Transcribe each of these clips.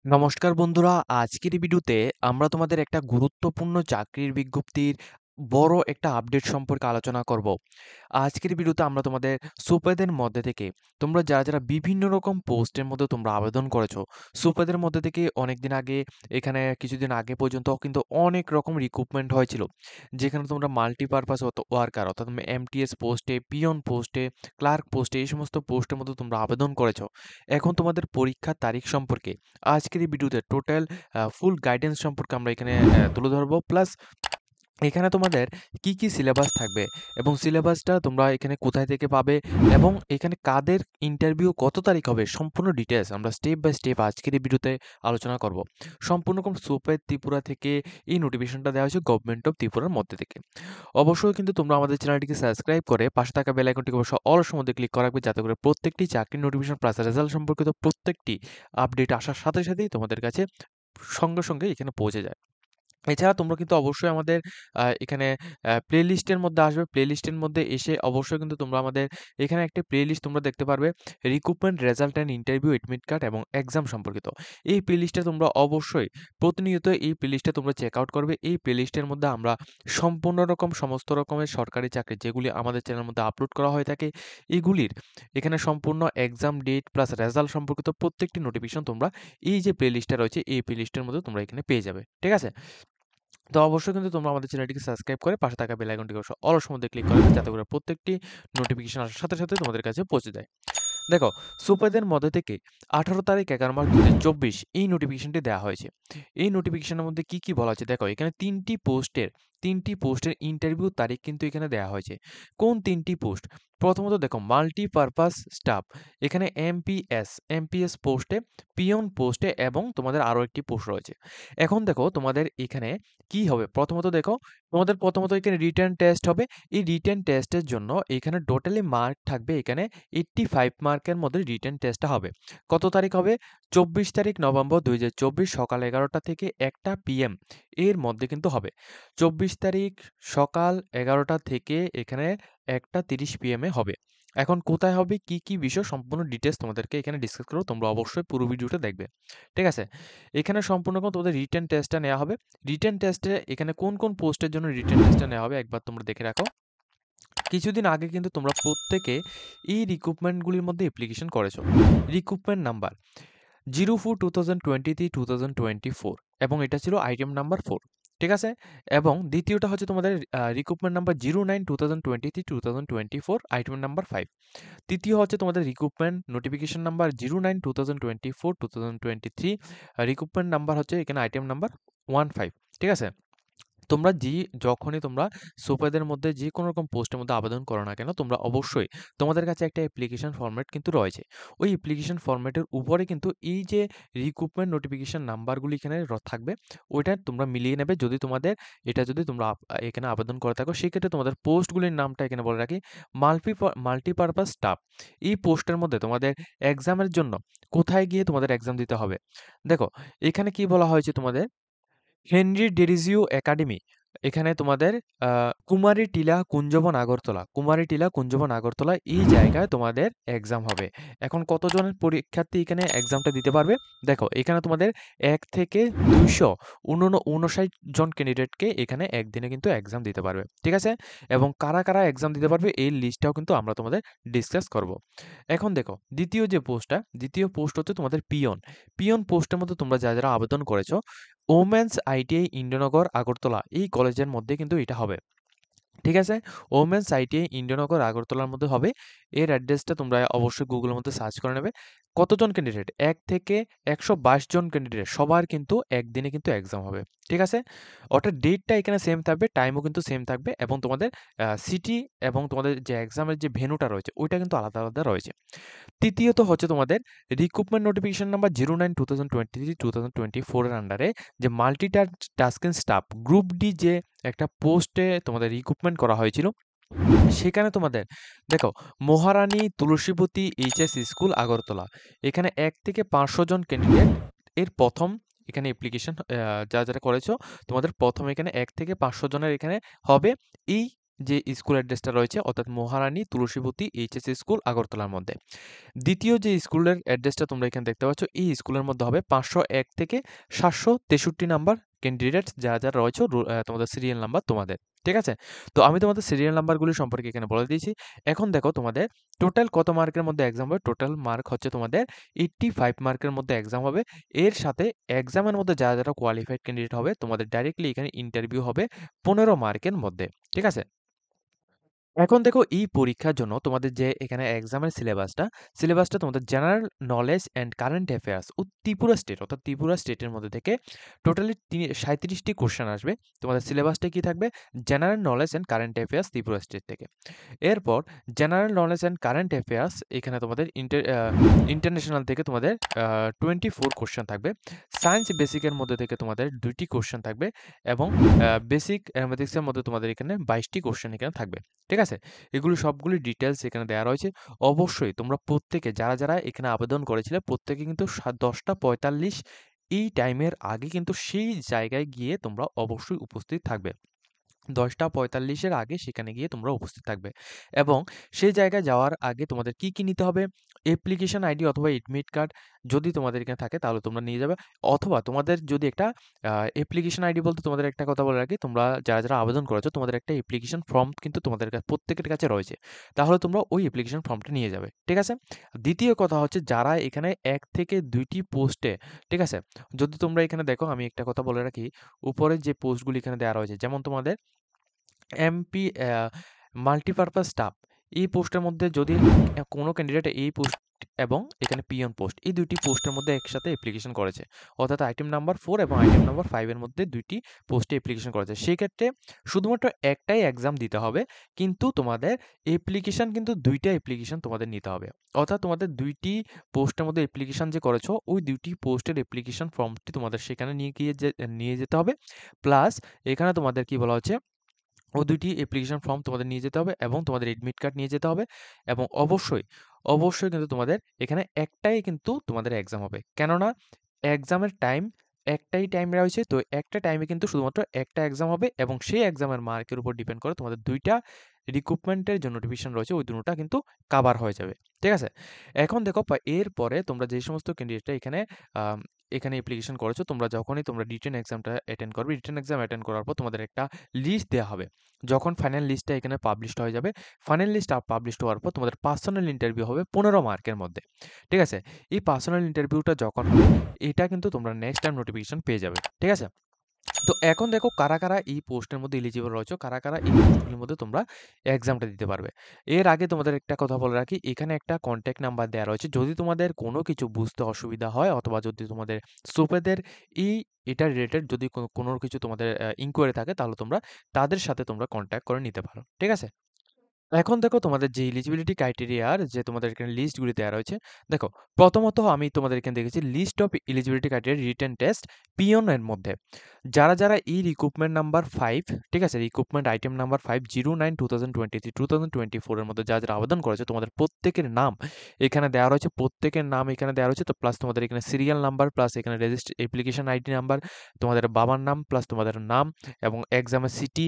নমস্কার বন্ধুরা, আজকের এই ভিডিওতে আমরা তোমাদের একটা গুরুত্বপূর্ণ চাকরির বিজ্ঞপ্তির বড় একটা আপডেট সম্পর্কে আলোচনা করব। আজকের ভিডিওতে আমরা তোমাদের সুপেদের মধ্যে থেকে তোমরা যারা বিভিন্ন রকম পোস্টের মধ্যে তোমরা আবেদন করেছো, সুপেদের মধ্যে থেকে অনেকদিন আগে এখানে কিছুদিন আগে পর্যন্ত কিন্তু অনেক রকম রিক্রুটমেন্ট হয়েছিল, যেখানে তোমরা মাল্টিপারপাস ওয়ার্কার অর্থাৎ এমটিএস পোস্টে, পিয়ন পোস্টে, ক্লার্ক পোস্টে এই সমস্ত পোস্টের মধ্যে তোমরা আবেদন করেছো। এখন তোমাদের পরীক্ষার তারিখ সম্পর্কে আজকের এই ভিডিওতে টোটাল ফুল গাইডেন্স সম্পর্কে আমরা এখানে তুলে ধরবো। প্লাস এখানে তোমাদের কি সিলেবাস থাকবে এবং সিলেবাসটা তোমরা এখানে কোথায় থেকে পাবে এবং এখানে কাদের ইন্টারভিউ কত তারিখ হবে, সম্পূর্ণ ডিটেলস আমরা স্টেপ বাই স্টেপ আজকের এই ভিডিওতে আলোচনা করব। সম্পূর্ণ রকম সুপের ত্রিপুরা থেকে এই নোটিফিকেশনটা দেওয়া হয়েছে গভর্নমেন্ট অফ ত্রিপুরার মধ্যে থেকে। অবশ্যই কিন্তু তোমরা আমাদের চ্যানেলটিকে সাবস্ক্রাইব করে পাশে থাকা বেল আইকনটিকে অবশ্যই অল সময় ক্লিক করা রাখবে, যাতে করে প্রত্যেকটি চাকরির নোটিফিকেশন প্লাস রেজাল্ট সম্পর্কিত প্রত্যেকটি আপডেট আসার সাথে সাথেই তোমাদের কাছে সঙ্গে সঙ্গে এখানে পৌঁছে যায়। এছাড়া তোমরা কিন্তু অবশ্যই আমাদের এখানে প্লেলিস্টের মধ্যে আসবে। প্লেলিস্টের মধ্যে এসে অবশ্যই কিন্তু তোমরা আমাদের এখানে একটা প্লেলিস্ট তোমরা দেখতে পারবে, recruitment result and interview admit card এবং এক্সাম সম্পর্কিত। এই প্লেলিস্টে তোমরা অবশ্যই প্রতিনিয়ত এই প্লেলিস্টে তোমরা চেক আউট করবে। এই প্লেলিস্টের মধ্যে আমরা সম্পূর্ণ রকম সমস্ত রকমের সরকারি চাকরি যেগুলি আমাদের চ্যানেলের মধ্যে আপলোড করা হয়ে থাকে, এগুলির এখানে সম্পূর্ণ এক্সাম ডেট প্লাস রেজাল্ট সম্পর্কিত প্রত্যেকটি নোটিফিকেশন তোমরা এই যে প্লেলিস্টটা রয়েছে এই প্লেলিস্টের মধ্যে তোমরা এখানে পেয়ে যাবে। ঠিক আছে? তো অবশ্যই কিন্তু তোমরা আমাদের চ্যানেলটিকে সাবস্ক্রাইব করে পাশে থাকা বেল আইকনটিকে অবশ্যই অলস মধ্যে ক্লিক করবে, যাতে করে প্রত্যেকটি নোটিফিকেশন আসার সাথে সাথে তোমাদের কাছে পৌঁছে যায়। দেখো, সুপারদের মধ্যে থেকে 18 তারিখ 11 মার্চ 2024 এই নোটিফিকেশনটি দেওয়া হয়েছে। এই নোটিফিকেশনের মধ্যে কি বলা আছে দেখো, এখানে তিনটি পোস্টের ইন্টারভিউ তারিখ কিন্তু এখানে দেওয়া হয়েছে। কোন তিনটি পোস্ট? প্রথমত দেখো, মাল্টিপারপাস স্টাফ, এখানে এমপিএস পোস্টে, পিয়ন পোস্টে এবং তোমাদের আরও একটি পোস্ট রয়েছে। এখন দেখো তোমাদের এখানে কি হবে, প্রথমত দেখো তোমাদের প্রথমত এখানে রিটেন টেস্ট হবে। এই রিটেন টেস্টের জন্য এখানে টোটালি মার্ক থাকবে এখানে 85 মার্কের মধ্যে রিটেন টেস্টটা হবে। কত তারিখ হবে? 24 তারিখ নভেম্বর 2024 সকাল 11টা থেকে 1টা PM এর মধ্যে কিন্তু হবে। 24 তারিখ সকাল 11টা থেকে এখানে 1টা 30 PM এ হবে। এখন কোথায় হবে, কি বিষয় সম্পূর্ণ ডিটেইলস তোমাদেরকে এখানে ডিসকাস করব। তোমরা অবশ্যই পুরো ভিডিওটা দেখবে। ঠিক আছে? এখানে সম্পূর্ণ তোমাদের রিটেন টেস্টটা নেওয়া হবে। রিটেন টেস্টে এখানে কোন পোস্টের জন্য রিটেন টেস্টটা নেওয়া হবে একবার তোমরা দেখে রাখো। কিছুদিন আগে কিন্তু তোমরা প্রত্যেকে এই রিক্রুটমেন্টগুলির মধ্যে অ্যাপ্লিকেশন করেছো। রিক্রুটমেন্ট নাম্বার 04/2023-2024 এবং এটা ছিল আইটেম নাম্বার 4। ঠিক আছে? এবং দ্বিতীয়টা হচ্ছে তোমাদের রিক্রুটমেন্ট নাম্বার 09/2023-2024 আইটেম নাম্বার 5। তৃতীয় হচ্ছে তোমাদের recruitment notification number 09/2024-2023 recruitment number হচ্ছে এখানে আইটেম নাম্বার 15। ঠিক আছে? তোমরা যখনই তোমরা সুপারদের মধ্যে যে কোনো রকম পোস্টের মধ্যে আবেদন করো না কেন, তোমরা অবশ্যই তোমাদের কাছে একটা অ্যাপ্লিকেশন ফরম্যাট কিন্তু রয়েছে। ওই অ্যাপ্লিকেশন ফরম্যাটের উপরে কিন্তু এই যে রিক্রুটমেন্ট নোটিফিকেশন নাম্বারগুলি এখানে থাকবে, ওইটা তোমরা মিলিয়ে নেবে। যদি তোমাদের এটা যদি তোমরা এখানে আবেদন করে থাকো, সেক্ষেত্রে তোমাদের পোস্টগুলির নামটা এখানে বলে রাখি, মাল্টিপারপাস স্টাফ। এই পোস্টের মধ্যে তোমাদের এক্সামের জন্য কোথায় গিয়ে তোমাদের এক্সাম দিতে হবে? দেখো, এখানে কি বলা হয়েছে তোমাদের, হেনরি ডেরিজিও একাডেমি, এখানে তোমাদের কুমারীটিলা কুঞ্জবন আগরতলা এই জায়গায় তোমাদের এক্সাম হবে। এখন কতজনের পরীক্ষার্থী এখানে এক্সামটা দিতে পারবে? দেখো, এখানে তোমাদের 1 থেকে 259 জন ক্যান্ডিডেটকে এখানে একদিনে কিন্তু এক্সাম দিতে পারবে। ঠিক আছে? এবং কারা এক্সাম দিতে পারবে এই লিস্টটাও কিন্তু আমরা তোমাদের ডিসকাস করব। এখন দেখো, দ্বিতীয় পোস্ট হচ্ছে তোমাদের পিয়ন পোস্টের মধ্যে তোমরা যারা আবেদন করেছো, ওমেন্স আইটিআই ইন্দ্রনগর আগরতলা এই কলেজের মধ্যে কিন্তু এটা হবে। ঠিক আছে? ওমেন্স আইটিআই ইন্দ্রনগর আগরতলার মধ্যে হবে। এর অ্যাড্রেসটা তোমরা অবশ্যই গুগলের মধ্যে সার্চ করে নেবে। কতজন ক্যান্ডিডেট? 1 থেকে 122 জন ক্যান্ডিডেট সবার কিন্তু একদিনে কিন্তু এক্সাম হবে। ঠিক আছে? অর্থাৎ ডেটটা এখানে সেম থাকবে, টাইমও কিন্তু সেম থাকবে এবং তোমাদের সিটি এবং তোমাদের যে এক্সামের যে ভেন্যুটা রয়েছে ওইটা কিন্তু আলাদা রয়েছে। তৃতীয়ত হচ্ছে তোমাদের রিক্রুটমেন্ট নোটিফিকেশন নাম্বার 09/2023-2024 এর আন্ডারে যে টাস্কিং স্টাফ গ্রুপ ডি যে একটা পোস্টে তোমাদের রিক্রুটমেন্ট করা হয়েছিল, সেখানে তোমাদের দেখো, মহারানী তুলসীবতী এইচএস স্কুল আগরতলা, এখানে 1 থেকে 500 জন ক্যান্ডিডেট এর প্রথম এখানে অ্যাপ্লিকেশন যারা করেছো, তোমাদের প্রথম এখানে 1 থেকে 500 জনের এখানে হবে এই যে স্কুল অ্যাড্রেসটা রয়েছে অর্থাৎ মহারানী তুলসীবতী এইচএস স্কুল আগরতলার মধ্যে। দ্বিতীয় যে স্কুলের অ্যাড্রেসটা তোমরা এখানে দেখতে পাচ্ছ, এই স্কুলের মধ্যে হবে 501 থেকে 763 নাম্বার ক্যান্ডিডেটস যারা রয়েছে তোমাদের সিরিয়াল নাম্বার তোমাদের। ঠিক আছে? তো আমি তোমাদের সিরিয়াল নাম্বারগুলি সম্পর্কে এখানে বলে দিয়েছি। এখন দেখো তোমাদের টোটাল কত মার্কের মধ্যে এক্সাম হবে? টোটাল মার্ক হচ্ছে তোমাদের 85 মার্কের মধ্যে এক্সাম হবে। এর সাথে এক্সামের মধ্যে যারা কোয়ালিফাইড ক্যান্ডিডেট হবে তোমাদের ডাইরেক্টলি এখানে ইন্টারভিউ হবে 15 মার্কের মধ্যে। ঠিক আছে? এখন দেখো এই পরীক্ষার জন্য তোমাদের যে এখানে এক্সামের সিলেবাসটা তোমাদের general knowledge and current affairs ও ত্রিপুরা স্টেট অর্থাৎ ত্রিপুরা স্টেটের মধ্যে থেকে টোটালি 37টি কোশ্চেন আসবে। তোমাদের সিলেবাসটা কি থাকবে? General knowledge and current affairs Tripura state থেকে। এরপর general knowledge and current affairs এখানে তোমাদের ইন্টারন্যাশনাল থেকে তোমাদের 24 কোশ্চেন থাকবে। সায়েন্স বেসিকের মধ্যে থেকে তোমাদের 2টি কোশ্চেন থাকবে এবং বেসিক ম্যাথমেটিক্সের মধ্যে তোমাদের এখানে 22টি কোশ্চেন এখানে থাকবে। ঠিক আছে? এগুলো সবগুলি ডিটেইলস এখানে দেয়া রয়েছে। অবশ্যই তোমরা প্রত্যেকে যারা এখানে আবেদন করেছিলে প্রত্যেকে কিন্তু 10টা 45 এই টাইমের আগে কিন্তু সেই জায়গায় গিয়ে তোমরা অবশ্যই উপস্থিত থাকবে। 10টা 45 এর আগে সেখানে গিয়ে তোমরা উপস্থিত থাকবে এবং সেই জায়গায় যাওয়ার আগে তোমাদের কি নিতে হবে? অ্যাপ্লিকেশন আইডি অথবা এডমিট কার্ড যদি তোমাদের এখানে থাকে তাহলে তোমরা নিয়ে যাবে, অথবা তোমাদের যদি একটা অ্যাপ্লিকেশন আইডি বলতে তোমাদের একটা কথা বলে রাখি, তোমরা যারা আবেদন করেছো তোমাদের একটা অ্যাপ্লিকেশন ফর্ম কিন্তু তোমাদের প্রত্যেকের কাছে রয়েছে। তাহলে তোমরা ওই অ্যাপ্লিকেশন ফর্মটা নিয়ে যাবে। ঠিক আছে? দ্বিতীয় কথা হচ্ছে যারা এখানে 1 থেকে 2টি পোস্টে, ঠিক আছে? যদি তোমরা এখানে দেখো আমি একটা কথা বলে রাখি, উপরে যে পোস্টগুলি এখানে দেওয়া রয়েছে যেমন তোমাদের এমপি মাল্টিপারপাস স্টাফ, এই পোস্টের মধ্যে যদি কোনো ক্যান্ডিডেট এই পোস্ট এবং এখানে পিয়ন পোস্ট এই 2টি পোস্টের মধ্যে একসাথে অ্যাপ্লিকেশন করেছে, অর্থাৎ আইটেম নাম্বার 4 এবং আইটেম নাম্বার 5 এর মধ্যে 2টি পোস্টে অ্যাপ্লিকেশন করেছে, সেক্ষেত্রে শুধুমাত্র একটাই এক্সাম দিতে হবে, কিন্তু তোমাদের অ্যাপ্লিকেশন কিন্তু 2টা অ্যাপ্লিকেশন তোমাদের নিতে হবে। অর্থাৎ তোমাদের 2টি পোস্টের মধ্যে অ্যাপ্লিকেশন যে করেছো ওই 2টি পোস্টের অ্যাপ্লিকেশন ফর্মটি তোমাদের সেখানে নিয়ে যেতে হবে। প্লাস এখানে তোমাদের কি বলা হচ্ছে, ও 2টি অ্যাপ্লিকেশন ফর্ম তোমাদের নিয়ে যেতে হবে এবং তোমাদের এডমিট কার্ড নিয়ে যেতে হবে এবং অবশ্যই কিন্তু তোমাদের এখানে একটাই কিন্তু তোমাদের এক্সাম হবে। কেননা এক্সামের একটাই টাইম রয়েছে। তো একটা টাইমে কিন্তু শুধুমাত্র একটা এক্সাম হবে এবং সেই এক্সামের মার্কের উপর ডিপেন্ড করে তোমাদের 2টা রিক্রুটমেন্টের যে নোটিফিকেশন রয়েছে ওই দুটোটা কিন্তু কাভার হয়ে যাবে। ঠিক আছে? এখন দেখো এরপরে তোমরা যে সমস্ত ক্যান্ডিডেটরা আম এখানে অ্যাপ্লিকেশন করেছো, তোমরা যখনই তোমরা রিটেন এক্সামটা অ্যাটেন্ড করবে, রিটেন এক্সাম অ্যাটেন্ড করার পর তোমাদের একটা লিস্ট দেয়া হবে। যখন ফাইনাল লিস্টটা এখানে পাবলিশড হয়ে যাবে, ফাইনাল লিস্ট পাবলিশড হওয়ার পর তোমাদের পার্সোনাল ইন্টারভিউ হবে 15 মার্কের মধ্যে। ঠিক আছে? এই পার্সোনাল ইন্টারভিউটা যখন হবে, এটা কিন্তু তোমরা নেক্সট টাইম নোটিফিকেশন পেয়ে যাবে। ঠিক আছে? তো এখন দেখো কারা এই পোস্টের মধ্যে এলিজিবল রয়েছে, কারা এই পোস্টগুলির মধ্যে তোমরা এক্সামটা দিতে পারবে। এর আগে তোমাদের একটা কথা বলে রাখি, এখানে একটা কনট্যাক্ট নাম্বার দেয়া রয়েছে। যদি তোমাদের কোনো কিছু বুঝতে অসুবিধা হয় অথবা যদি তোমাদের সুপেদের এটা রিলেটেড যদি কোনো কিছু তোমাদের ইনকোয়ারি থাকে তাহলে তোমরা তাদের সাথে তোমরা কনট্যাক্ট করে নিতে পারো। ঠিক আছে? এখন দেখো তোমাদের যে এলিজিবিলিটি ক্রাইটেরিয়ার যে তোমাদের এখানে লিস্টগুলি দেওয়া রয়েছে। দেখো প্রথমত আমি তোমাদের এখানে দেখেছি list of eligibility criteria written test peon এর মধ্যে যারা এই রিক্রুটমেন্ট নাম্বার 5, ঠিক আছে, রিক্রুটমেন্ট আইটেম নাম্বার 509/2023-2024 এর মধ্যে যারা আবেদন করেছে তোমাদের প্রত্যেকের নাম এখানে দেওয়া রয়েছে, প্রত্যেকের নাম এখানে দেওয়া রয়েছে। তো প্লাস তোমাদের এখানে সিরিয়াল নাম্বার প্লাস এখানে অ্যাপ্লিকেশন আইডি নাম্বার, তোমাদের বাবার নাম প্লাস তোমাদের নাম এবং এক্সামের সিটি,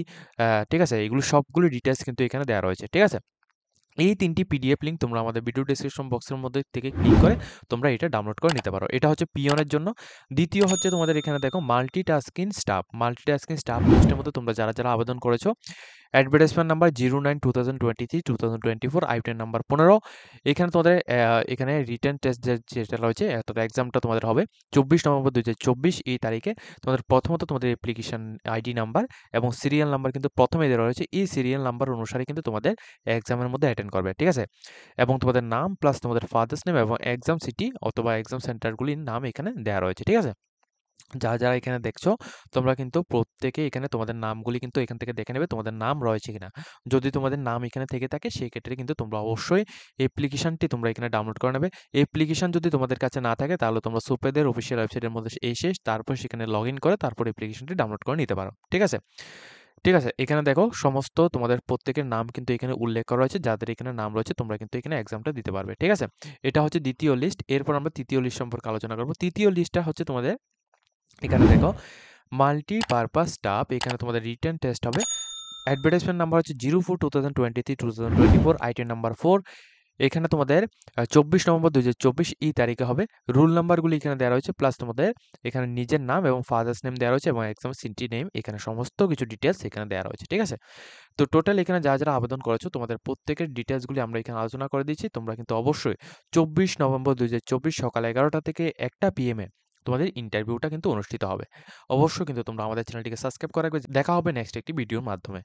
ঠিক আছে? এগুলো সবগুলো ডিটেইলস কিন্তু এখানে দেওয়া রয়েছে। ঠিক আছে? এই 3টি পিডিএফ লিঙ্ক তোমরা আমাদের ভিডিও ডেসক্রিপশন বক্সের মধ্যে থেকে ক্লিক করে তোমরা এটা ডাউনলোড করে নিতে পারো। এটা হচ্ছে পিওনের জন্য। দ্বিতীয় হচ্ছে তোমাদের এখানে দেখো মাল্টিটাস্কিং স্টাফ পোস্টের মধ্যে তোমরা যারা আবেদন করেছো, অ্যাডভার্টাইজমেন্ট নাম্বার 09/2023-2024, আইটেম নাম্বার 15। এখানে তোমাদের এখানে রিটেন টেস্ট যেটা রয়েছে অর্থাৎ এক্সামটা তোমাদের হবে 24 নভেম্বর 2024 এই তারিখে। তোমাদের প্রথমত তোমাদের অ্যাপ্লিকেশন আইডি নাম্বার এবং সিরিয়াল নাম্বার কিন্তু প্রথমে দেওয়া রয়েছে। এই সিরিয়াল নাম্বার অনুসারে কিন্তু তোমাদের এক্সামের মধ্যে অ্যাটেন্ড করবে। ঠিক আছে? এবং তোমাদের নাম প্লাস তোমাদের ফাদার্স নেম এবং এক্সাম সিটি অথবা এক্সাম সেন্টারগুলির নাম এখানে দেওয়া রয়েছে। ঠিক আছে? যারা এখানে দেখছো তোমরা কিন্তু প্রত্যেকে এখানে তোমাদের নামগুলি কিন্তু এখান থেকে দেখে নেবে তোমাদের নাম রয়েছে কিনা। যদি তোমাদের নাম এখানে থেকে থাকে সেই ক্ষেত্রে কিন্তু তোমরা অবশ্যই অ্যাপ্লিকেশনটি তোমরা এখানে ডাউনলোড করে নেবে। অ্যাপ্লিকেশন যদি তোমাদের কাছে না থাকে তাহলে তোমরা সুপেদের অফিসিয়াল ওয়েবসাইটের মধ্যে এসে তারপর সেখানে লগ ইন করে তারপর অ্যাপ্লিকেশনটি ডাউনলোড করে নিতে পারো। ঠিক আছে? ঠিক আছে? এখানে দেখো সমস্ত তোমাদের প্রত্যেকের নাম কিন্তু এখানে উল্লেখ করা রয়েছে। যাদের এখানে নাম রয়েছে তোমরা কিন্তু এখানে এক্সামটা দিতে পারবে। ঠিক আছে? এটা হচ্ছে দ্বিতীয় লিস্ট। এরপর আমরা তৃতীয় লিস্ট সম্পর্কে আলোচনা করব। তৃতীয় লিস্টটা হচ্ছে তোমাদের এখানে দেখো মাল্টিপারপাস স্টাফ, এখানে তোমাদের রিটেন টেস্ট হবে অ্যাডভার্টাইজমেন্ট নাম্বার হচ্ছে 04/2023-2024, আইটেম নাম্বার 4। এখানে তোমাদের 24 নভেম্বর 2024 এই তারিখে হবে। রুল নাম্বারগুলি এখানে দেওয়া রয়েছে, প্লাস তোমাদের এখানে নিজের নাম এবং ফাদার্স নেম দেওয়া রয়েছে এবং এক্সাম সিটি নেম, এখানে সমস্ত কিছু ডিটেলস এখানে দেওয়া রয়েছে। ঠিক আছে? তো টোটাল এখানে যারা আবেদন করেছো তোমাদের প্রত্যেকের ডিটেলসগুলি আমরা এখানে আলোচনা করে দিচ্ছি। তোমরা কিন্তু অবশ্যই 24 নভেম্বর 2024 সকাল 11টা থেকে 1টা PM এ তোমাদের ইন্টারভিউটা কিন্তু অনুষ্ঠিত হবে। অবশ্যই কিন্তু তোমরা আমাদের চ্যানেলটিকে সাবস্ক্রাইব করে রাখবে। দেখা হবে নেক্সট একটি ভিডিওর মাধ্যমে।